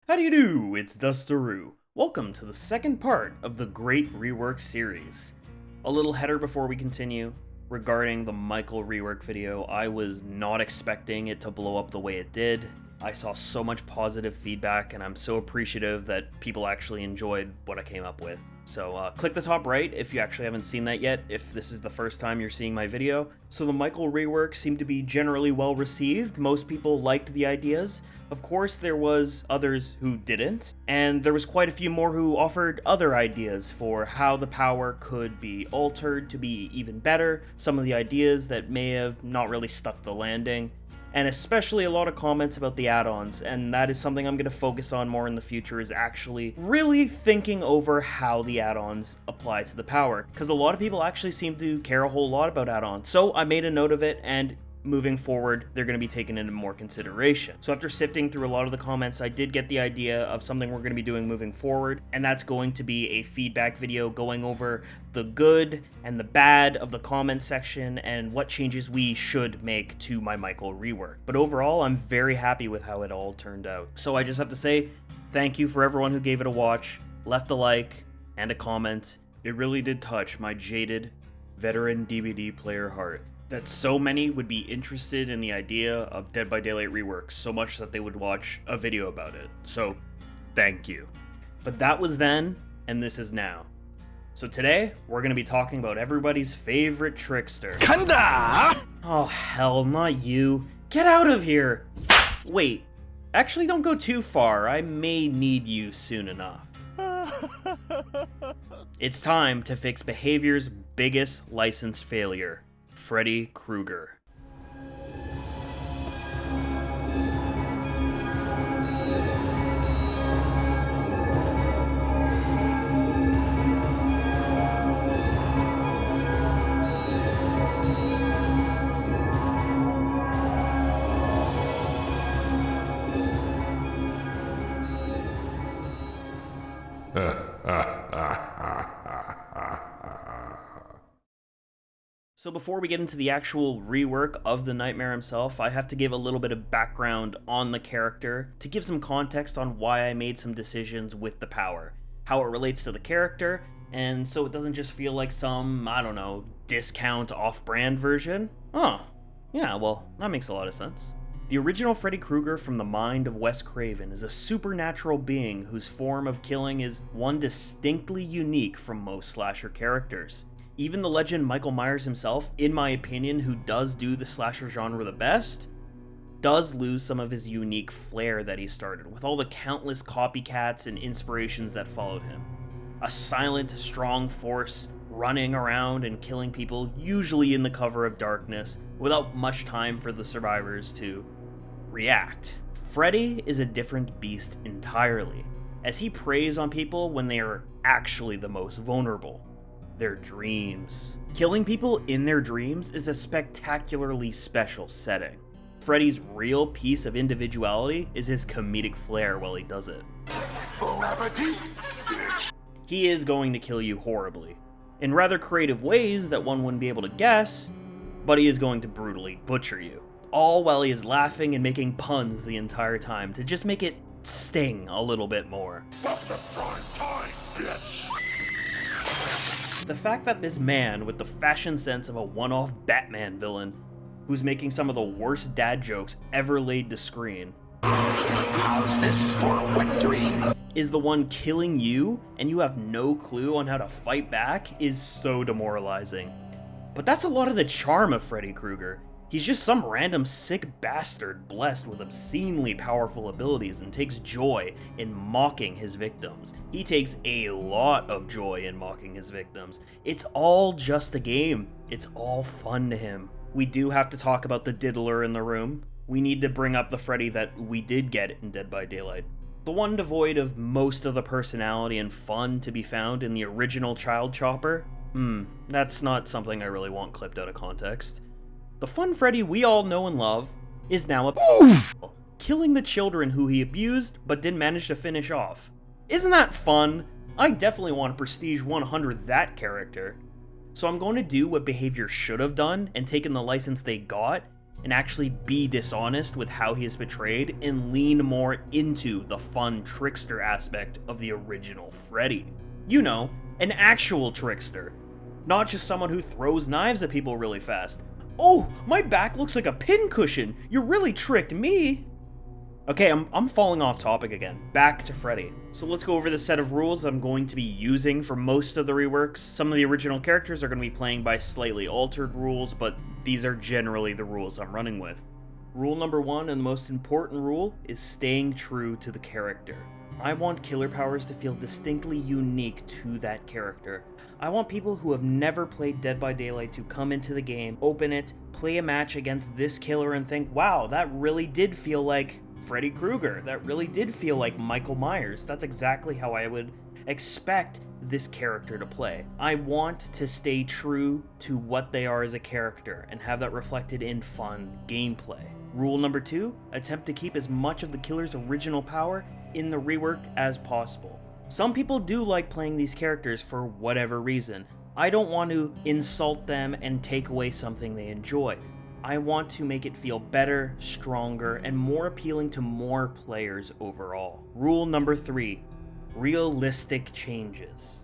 How do you do? It's Dustaroo. Welcome to the second part of the Great Rework series. A little header before we continue. Regarding the Michael rework video, I was not expecting it to blow up the way it did. I saw so much positive feedback and I'm so appreciative that people actually enjoyed what I came up with. So click the top right if you actually haven't seen that yet, if this is the first time you're seeing my video. So the Michael rework seemed to be generally well received. Most people liked the ideas. Of course, there was others who didn't, and there was quite a few more who offered other ideas for how the power could be altered to be even better, some of the ideas that may have not really stuck the landing, and especially a lot of comments about the add-ons, and that is something I'm going to focus on more in the future, is actually really thinking over how the add-ons apply to the power, because a lot of people actually seem to care a whole lot about add-ons. So I made a note of it, and moving forward, they're going to be taken into more consideration. So after sifting through a lot of the comments, I did get the idea of something we're going to be doing moving forward, and that's going to be a feedback video going over the good and the bad of the comment section and what changes we should make to my Michael rework. But overall, I'm very happy with how it all turned out. So I just have to say thank you for everyone who gave it a watch, left a like, and a comment. It really did touch my jaded, veteran DVD player heart that so many would be interested in the idea of Dead by Daylight rework so much that they would watch a video about it. So, thank you. But that was then, and this is now. So today, we're going to be talking about everybody's favorite trickster. Kanda! Oh hell, not you. Get out of here! Wait, actually don't go too far. I may need you soon enough. It's time to fix behavior's biggest licensed failure. Freddy Krueger. So before we get into the actual rework of the Nightmare himself, I have to give a little bit of background on the character to give some context on why I made some decisions with the power, how it relates to the character, and so it doesn't just feel like some, I don't know, discount off-brand version. Oh, yeah, well, that makes a lot of sense. The original Freddy Krueger from the mind of Wes Craven is a supernatural being whose form of killing is one distinctly unique from most slasher characters. Even the legend Michael Myers himself, in my opinion, who does do the slasher genre the best, does lose some of his unique flair that he started, with all the countless copycats and inspirations that followed him. A silent, strong force running around and killing people, usually in the cover of darkness, without much time for the survivors to react. Freddy is a different beast entirely, as he preys on people when they are actually the most vulnerable. Their dreams. Killing people in their dreams is a spectacularly special setting. Freddy's real piece of individuality is his comedic flair while he does it. He is going to kill you horribly, in rather creative ways that one wouldn't be able to guess, but he is going to brutally butcher you. All while he is laughing and making puns the entire time to just make it sting a little bit more. The fact that this man with the fashion sense of a one-off Batman villain, who's making some of the worst dad jokes ever laid to screen, how's this for a wet dream, is the one killing you and you have no clue on how to fight back is so demoralizing. But that's a lot of the charm of Freddy Krueger. He's just some random sick bastard blessed with obscenely powerful abilities and takes joy in mocking his victims. He takes a lot of joy in mocking his victims. It's all just a game. It's all fun to him. We do have to talk about the diddler in the room. We need to bring up the Freddy that we did get in Dead by Daylight. The one devoid of most of the personality and fun to be found in the original Child Chopper. That's not something I really want clipped out of context. The fun Freddy we all know and love is now a killing the children who he abused but didn't manage to finish off. Isn't that fun? I definitely want to Prestige 100 that character. So I'm going to do what Behavior should have done and taken the license they got and actually be dishonest with how he is portrayed and lean more into the fun trickster aspect of the original Freddy. You know, an actual trickster, not just someone who throws knives at people really fast. Oh, my back looks like a pincushion. You really tricked me. Okay, I'm falling off topic again. Back to Freddy. So let's go over the set of rules I'm going to be using for most of the reworks. Some of the original characters are going to be playing by slightly altered rules, but these are generally the rules I'm running with. Rule number 1, and the most important rule, is staying true to the character. I want killer powers to feel distinctly unique to that character. I want people who have never played Dead by Daylight to come into the game, open it, play a match against this killer and think, wow, that really did feel like Freddy Krueger. That really did feel like Michael Myers. That's exactly how I would expect this character to play. I want to stay true to what they are as a character and have that reflected in fun gameplay. Rule number 2, attempt to keep as much of the killer's original power in the rework as possible. Some people do like playing these characters for whatever reason. I don't want to insult them and take away something they enjoy. I want to make it feel better, stronger, and more appealing to more players overall. Rule number 3, realistic changes.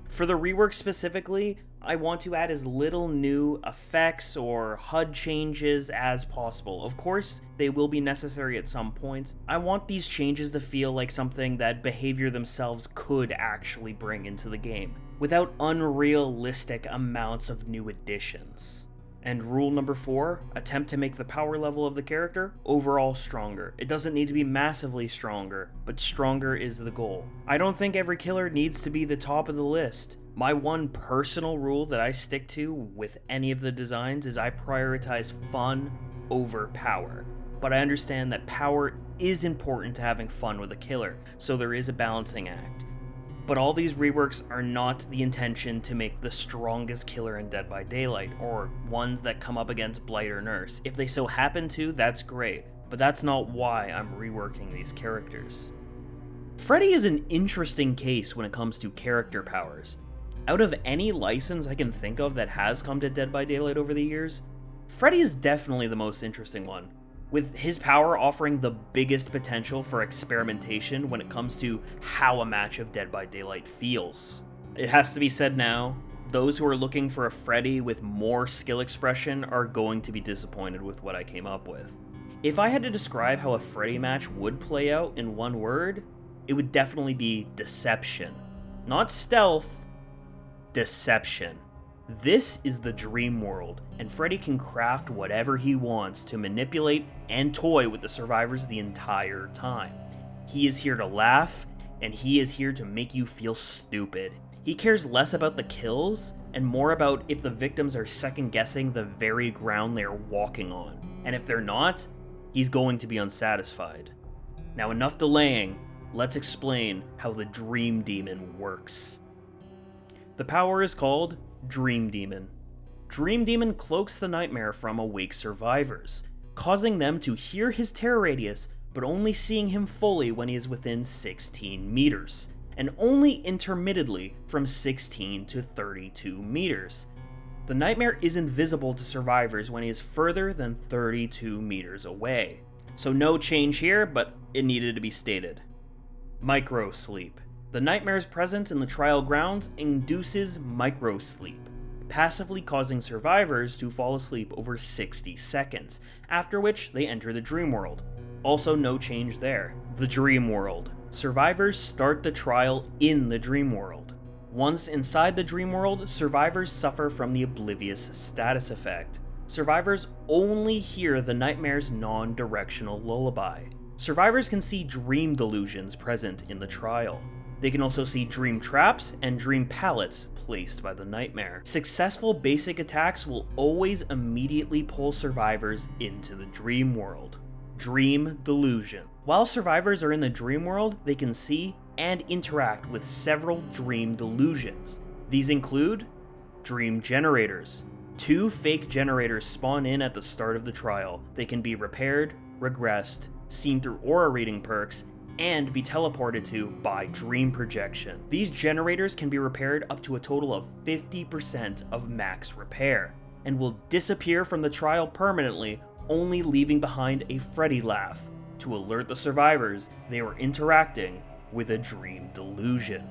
For the rework specifically, I want to add as little new effects or HUD changes as possible. Of course, they will be necessary at some points. I want these changes to feel like something that Behavior themselves could actually bring into the game, without unrealistic amounts of new additions. And rule number 4, attempt to make the power level of the character overall stronger. It doesn't need to be massively stronger, but stronger is the goal. I don't think every killer needs to be the top of the list. My one personal rule that I stick to with any of the designs is I prioritize fun over power. But I understand that power is important to having fun with a killer, so there is a balancing act. But all these reworks are not the intention to make the strongest killer in Dead by Daylight, or ones that come up against Blight or Nurse. If they so happen to, that's great, but that's not why I'm reworking these characters. Freddy is an interesting case when it comes to character powers. Out of any license I can think of that has come to Dead by Daylight over the years, Freddy is definitely the most interesting one, with his power offering the biggest potential for experimentation when it comes to how a match of Dead by Daylight feels. It has to be said now, those who are looking for a Freddy with more skill expression are going to be disappointed with what I came up with. If I had to describe how a Freddy match would play out in one word, it would definitely be deception. Not stealth, deception. This is the dream world, and Freddy can craft whatever he wants to manipulate and toy with the survivors the entire time. He is here to laugh, and he is here to make you feel stupid. He cares less about the kills, and more about if the victims are second-guessing the very ground they are walking on. And if they're not, he's going to be unsatisfied. Now enough delaying, let's explain how the Dream Demon works. The power is called Dream Demon. Dream Demon cloaks the nightmare from awake survivors, causing them to hear his terror radius, but only seeing him fully when he is within 16 meters, and only intermittently from 16 to 32 meters. The nightmare is invisible to survivors when he is further than 32 meters away. So no change here, but it needed to be stated. Microsleep. The nightmare's presence in the trial grounds induces microsleep, passively causing survivors to fall asleep over 60 seconds, after which they enter the dream world. Also no change there. The dream world. Survivors start the trial in the dream world. Once inside the dream world, survivors suffer from the oblivious status effect. Survivors only hear the nightmare's non-directional lullaby. Survivors can see dream delusions present in the trial. They can also see dream traps and dream pallets placed by the nightmare. Successful basic attacks will always immediately pull survivors into the dream world. Dream delusion. While survivors are in the dream world, they can see and interact with several dream delusions. These include dream generators. 2 fake generators spawn in at the start of the trial. They can be repaired, regressed, seen through aura reading perks, and be teleported to by dream projection. These generators can be repaired up to a total of 50% of max repair, and will disappear from the trial permanently only leaving behind a Freddy laugh to alert the survivors they were interacting with a dream delusion.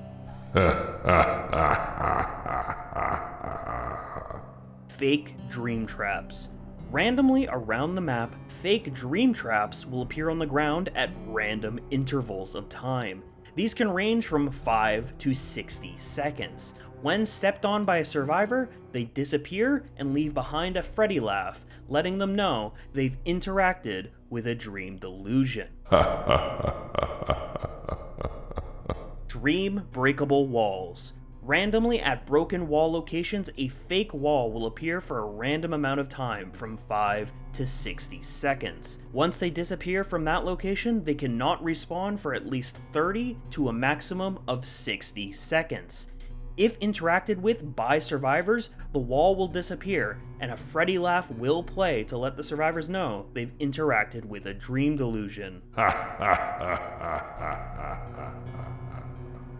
Fake dream traps. Randomly around the map, fake dream traps will appear on the ground at random intervals of time. These can range from 5 to 60 seconds. When stepped on by a survivor, they disappear and leave behind a Freddy laugh, letting them know they've interacted with a dream delusion. Dream breakable walls. Randomly at broken wall locations, a fake wall will appear for a random amount of time from 5 to 60 seconds. Once they disappear from that location, they cannot respawn for at least 30 to a maximum of 60 seconds. If interacted with by survivors, the wall will disappear, and a Freddy laugh will play to let the survivors know they've interacted with a dream delusion.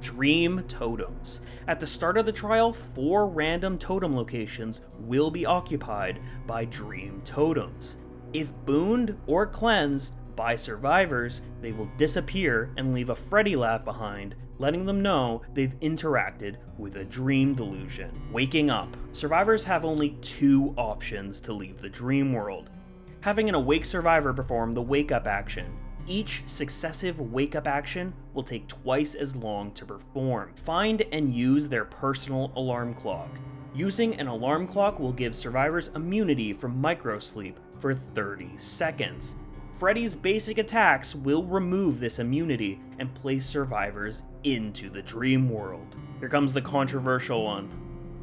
Dream totems. At the start of the trial, 4 random totem locations will be occupied by dream totems. If booned or cleansed by survivors, they will disappear and leave a Freddy laugh behind, letting them know they've interacted with a dream delusion. Waking up. Survivors have only 2 options to leave the dream world. Having an awake survivor perform the wake up action. Each successive wake-up action will take twice as long to perform. Find and use their personal alarm clock. Using an alarm clock will give survivors immunity from microsleep for 30 seconds. Freddy's basic attacks will remove this immunity and place survivors into the dream world. Here comes the controversial one.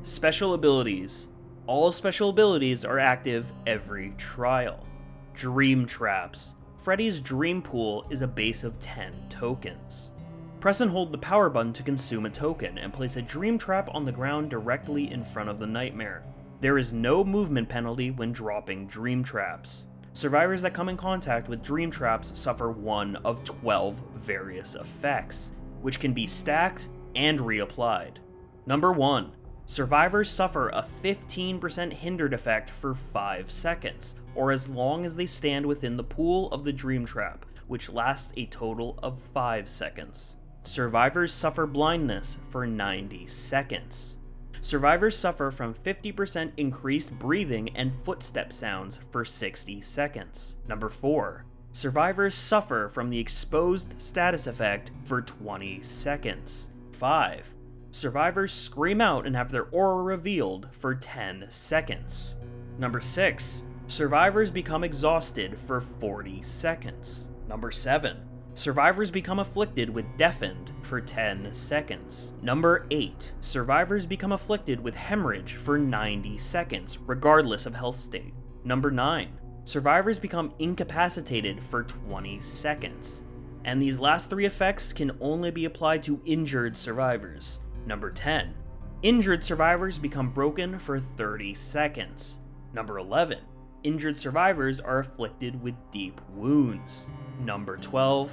Special abilities. All special abilities are active every trial. Dream traps. Freddy's Dream Pool is a base of 10 tokens. Press and hold the power button to consume a token and place a dream trap on the ground directly in front of the nightmare. There is no movement penalty when dropping dream traps. Survivors that come in contact with dream traps suffer one of 12 various effects, which can be stacked and reapplied. Number 1. Survivors suffer a 15% hindered effect for 5 seconds, or as long as they stand within the pool of the dream trap, which lasts a total of 5 seconds. Survivors suffer blindness for 90 seconds. Survivors suffer from 50% increased breathing and footstep sounds for 60 seconds. Number 4. Survivors suffer from the exposed status effect for 20 seconds. 5. Survivors scream out and have their aura revealed for 10 seconds. Number 6. Survivors become exhausted for 40 seconds. Number 7. Survivors become afflicted with deafened for 10 seconds. Number 8. Survivors become afflicted with hemorrhage for 90 seconds, regardless of health state. Number 9. Survivors become incapacitated for 20 seconds. And these last 3 effects can only be applied to injured survivors. Number 10. Injured survivors become broken for 30 seconds. Number 11. Injured survivors are afflicted with deep wounds. Number 12.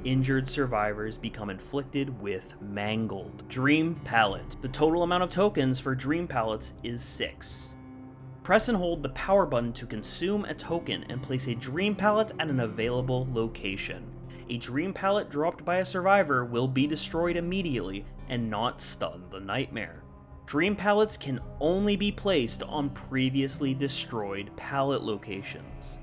Injured survivors become inflicted with mangled. Dream Pallet. The total amount of tokens for Dream Pallets is 6. Press and hold the power button to consume a token and place a Dream Pallet at an available location. A Dream Pallet dropped by a survivor will be destroyed immediately and not stun the nightmare. Dream Pallets can only be placed on previously destroyed pallet locations.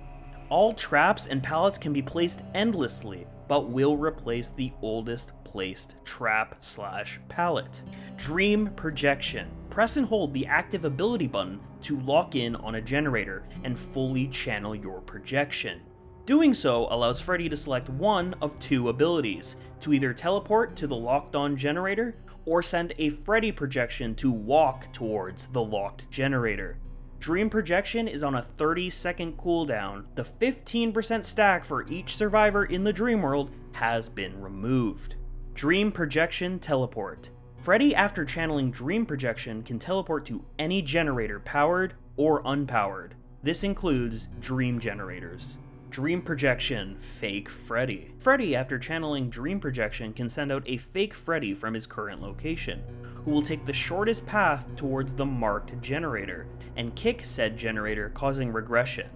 All traps and pallets can be placed endlessly, but will replace the oldest placed trap/pallet. Dream Projection. Press and hold the active ability button to lock in on a generator and fully channel your projection. Doing so allows Freddy to select one of 2 abilities, to either teleport to the locked on generator, or send a Freddy projection to walk towards the locked generator. Dream Projection is on a 30-second cooldown. The 15% stack for each survivor in the dream world has been removed. Dream Projection Teleport. Freddy, after channeling Dream Projection, can teleport to any generator, powered or unpowered. This includes dream generators. Dream Projection Fake Freddy. Freddy, after channeling Dream Projection, can send out a fake Freddy from his current location, who will take the shortest path towards the marked generator, and kick said generator, causing regression.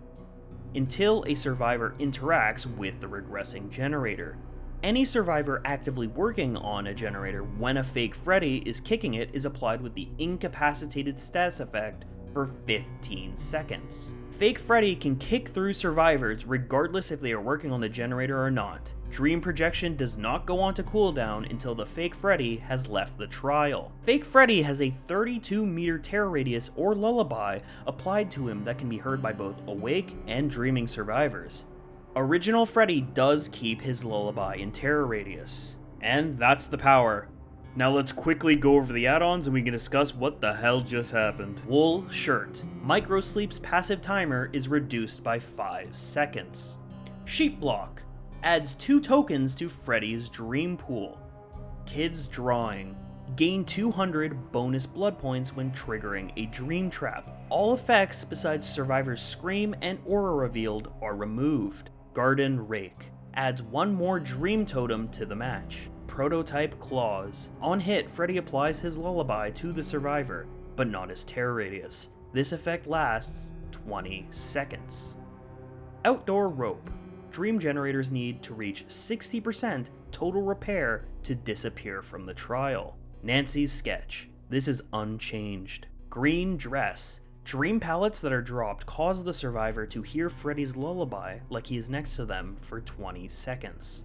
until a survivor interacts with the regressing generator. Any survivor actively working on a generator when a fake Freddy is kicking it is applied with the incapacitated status effect for 15 seconds. Fake Freddy can kick through survivors regardless if they are working on the generator or not. Dream projection does not go on to cooldown until the fake Freddy has left the trial. Fake Freddy has a 32-meter terror radius or lullaby applied to him that can be heard by both awake and dreaming survivors. Original Freddy does keep his lullaby in terror radius. And that's the power. Now let's quickly go over the add-ons and we can discuss what the hell just happened. Wool Shirt. Microsleep's passive timer is reduced by 5 seconds. Sheep Block. Adds 2 tokens to Freddy's Dream Pool. Kids Drawing. Gain 200 bonus blood points when triggering a dream trap. All effects besides Survivor's Scream and Aura Revealed are removed. Garden Rake. Adds 1 more dream totem to the match. Prototype Claws. On hit, Freddy applies his lullaby to the survivor, but not his terror radius. This effect lasts 20 seconds. Outdoor Rope. Dream generators need to reach 60% total repair to disappear from the trial. Nancy's Sketch. This is unchanged. Green Dress. Dream pallets that are dropped cause the survivor to hear Freddy's lullaby like he is next to them for 20 seconds.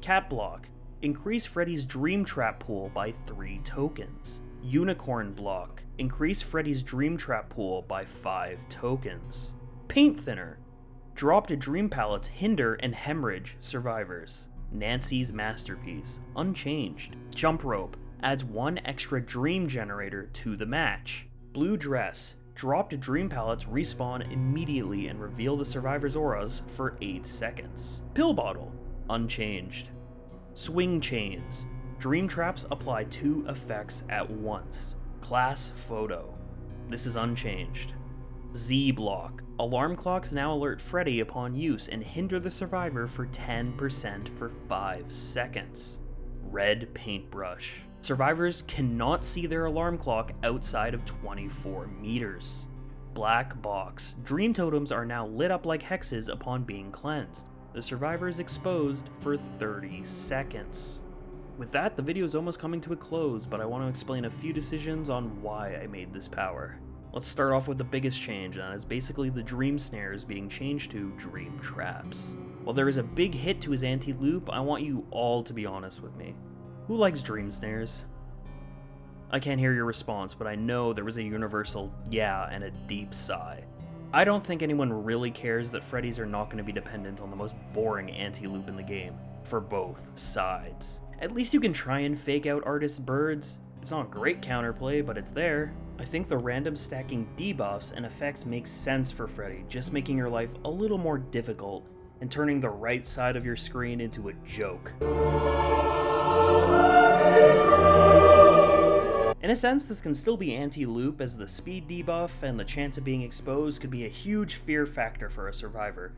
Cat Block. Increase Freddy's Dream Trap pool by 3 tokens. Unicorn Block. Increase Freddy's Dream Trap pool by 5 tokens. Paint Thinner. Dropped dream pallets hinder and hemorrhage survivors. Nancy's Masterpiece. Unchanged. Jump Rope. Adds 1 extra dream generator to the match. Blue Dress. Dropped dream pallets respawn immediately and reveal the survivor's auras for 8 seconds. Pill Bottle. Unchanged. Swing Chains. Dream traps apply 2 effects at once. Class Photo. This is unchanged. Z Block. Alarm clocks now alert Freddy upon use and hinder the survivor for 10% for 5 seconds. Red Paintbrush. Survivors cannot see their alarm clock outside of 24 meters. Black Box. Dream totems are now lit up like hexes upon being cleansed. The survivor is exposed for 30 seconds. With that, the video is almost coming to a close, but I want to explain a few decisions on why I made this power. Let's start off with the biggest change, and that is basically the dream snares being changed to dream traps. While there is a big hit to his anti-loop, I want you all to be honest with me. Who likes dream snares? I can't hear your response, but I know there was a universal yeah and a deep sigh. I don't think anyone really cares that Freddy's are not going to be dependent on the most boring anti-loop in the game, for both sides. At least you can try and fake out artists' birds. It's not great counterplay, but it's there. I think the random stacking debuffs and effects makes sense for Freddy, just making your life a little more difficult and turning the right side of your screen into a joke. In a sense, this can still be anti-loop, as the speed debuff and the chance of being exposed could be a huge fear factor for a survivor,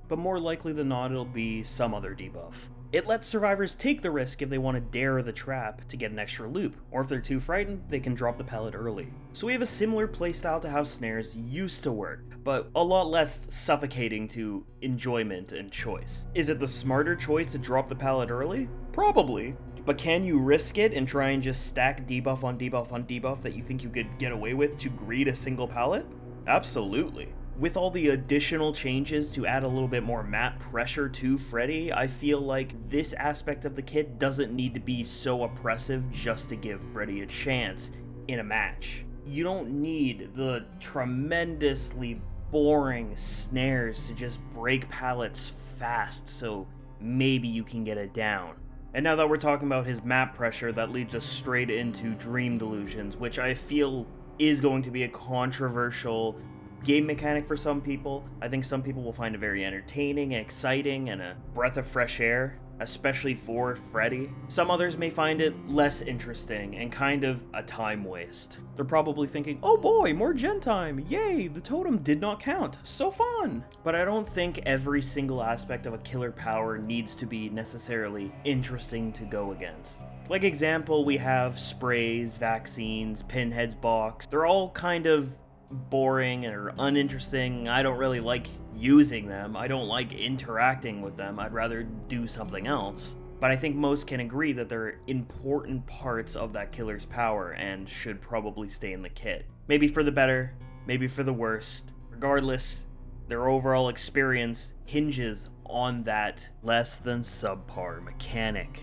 but more likely than not it'll be some other debuff. It lets survivors take the risk if they want to dare the trap to get an extra loop, or if they're too frightened, they can drop the pellet early. So we have a similar playstyle to how snares used to work, but a lot less suffocating to enjoyment and choice. Is it the smarter choice to drop the pellet early? Probably. But can you risk it and try and just stack debuff on debuff on debuff that you think you could get away with to greed a single pallet? Absolutely. With all the additional changes to add a little bit more map pressure to Freddy, I feel like this aspect of the kit doesn't need to be so oppressive just to give Freddy a chance in a match. You don't need the tremendously boring snares to just break pallets fast so maybe you can get it down. And now that we're talking about his map pressure, that leads us straight into Dream Delusions, which I feel is going to be a controversial game mechanic for some people. I think some people will find it very entertaining and exciting and a breath of fresh air, especially for Freddy. Some others may find it less interesting and kind of a time waste. They're probably thinking, oh boy, more gen time, yay, the totem did not count, so fun. But I don't think every single aspect of a killer power needs to be necessarily interesting to go against. Like example, we have sprays, vaccines, Pinhead's box. They're all kind of boring or uninteresting. I don't really like using them. I don't like interacting with them. I'd rather do something else. But I think most can agree that they're important parts of that killer's power and should probably stay in the kit. Maybe for the better, maybe for the worst. Regardless, their overall experience hinges on that less than subpar mechanic.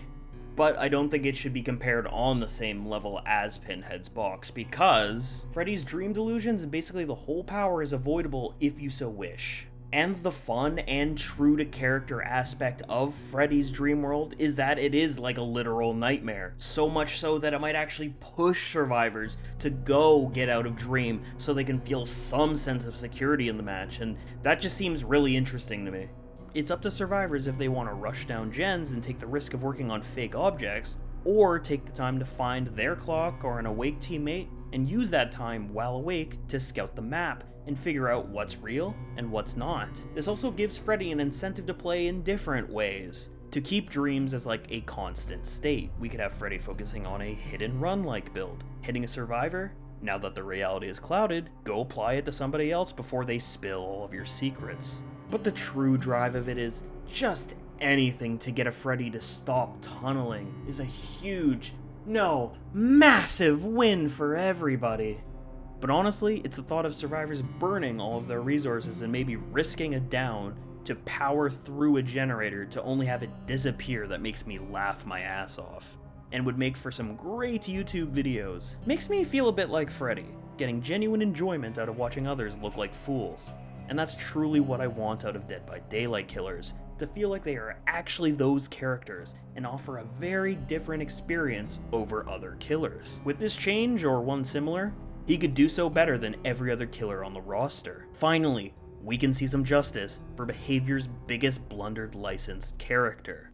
But I don't think it should be compared on the same level as Pinhead's box, because Freddy's dream delusions and basically the whole power is avoidable if you so wish. And the fun and true to character aspect of Freddy's dream world is that it is like a literal nightmare. So much so that it might actually push survivors to go get out of dream so they can feel some sense of security in the match, and that just seems really interesting to me. It's up to survivors if they want to rush down gens and take the risk of working on fake objects, or take the time to find their clock or an awake teammate and use that time while awake to scout the map and figure out what's real and what's not. This also gives Freddy an incentive to play in different ways. To keep dreams as like a constant state, we could have Freddy focusing on a hit and run like build. Hitting a survivor? Now that the reality is clouded, go apply it to somebody else before they spill all of your secrets. But the true drive of it is just anything to get a Freddy to stop tunneling is a huge, no, massive win for everybody. But honestly, it's the thought of survivors burning all of their resources and maybe risking a down to power through a generator to only have it disappear that makes me laugh my ass off, and would make for some great YouTube videos. Makes me feel a bit like Freddy, getting genuine enjoyment out of watching others look like fools. And that's truly what I want out of Dead by Daylight killers, to feel like they are actually those characters and offer a very different experience over other killers. With this change, or one similar, he could do so better than every other killer on the roster. Finally, we can see some justice for behavior's biggest blundered licensed character.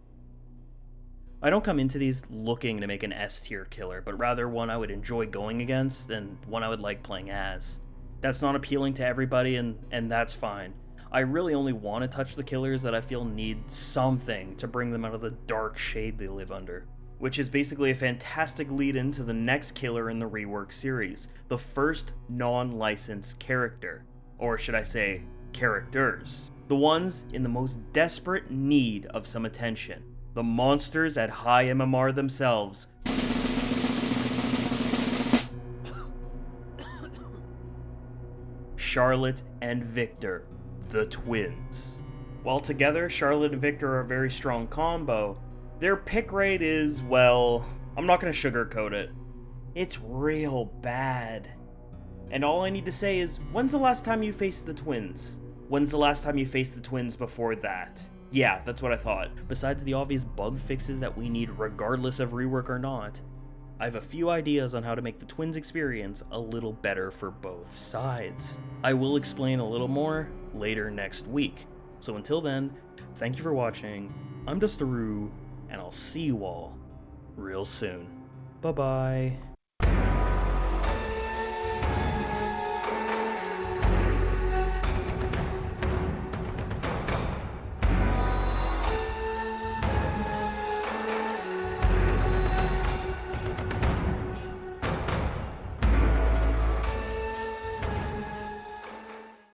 I don't come into these looking to make an S-tier killer, but rather one I would enjoy going against and one I would like playing as. That's not appealing to everybody, and that's fine. I really only want to touch the killers that I feel need something to bring them out of the dark shade they live under. Which is basically a fantastic lead into the next killer in the Rework series, the first non-licensed character. Or should I say, characters. The ones in the most desperate need of some attention. The monsters at high MMR themselves. Charlotte and Victor, the twins. While together, Charlotte and Victor are a very strong combo, their pick rate is, well, I'm not going to sugarcoat it. It's real bad. And all I need to say is, when's the last time you faced the twins? When's the last time you faced the twins before that? Yeah, that's what I thought. Besides the obvious bug fixes that we need regardless of rework or not, I have a few ideas on how to make the twins experience a little better for both sides. I will explain a little more later next week. So until then, thank you for watching. I'm Dustaru, and I'll see you all real soon. Bye-bye.